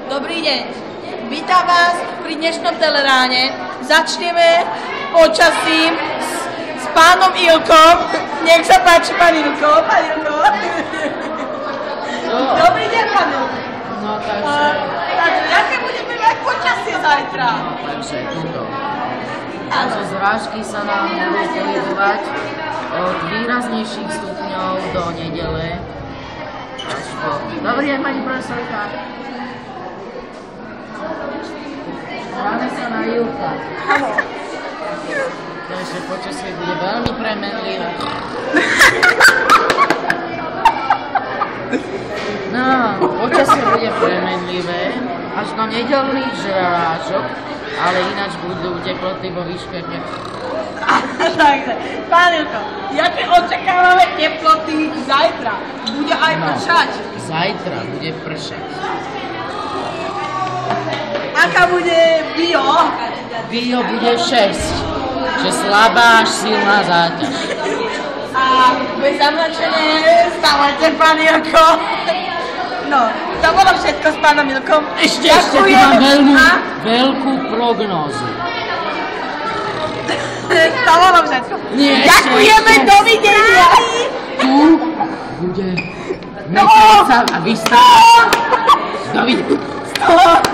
Dobrý deň. Vítam vás pri dnešnom teleráne. Začneme počasím s pánom Ilkom. Nech sa páči, pán Ilko. Pán Ilko. Dobrý deň, pán Ilko. No, takže... Jaké budeme mať počasie zajtra? Takže tuto. Takže zrážky sa nám budú pohybovať od výraznejších stupňov do nedele. Dobrý deň, pani profesorka. Hráme sa na Ilka. Takže počasie bude veľmi premenlivé. No, počasie bude premenlivé až do nedeľných žrážok, ale ináč budú teploty vo výške. Takže, pán Ilko, jaké očakávame teploty zajtra? Bude aj pršať? Zajtra bude pršať. Aká bude bio? Bio bude 6, že slabá až silná záťaž. A bude zamlačené, stávajte, pán Ilko. No, to bolo všetko s pánom Ilkom. Ešte tu mám veľkú prognózu. To bolo všetko. Nie, ďakujeme, dovidenia. Tu bude metrica a vystav. Dovidenia.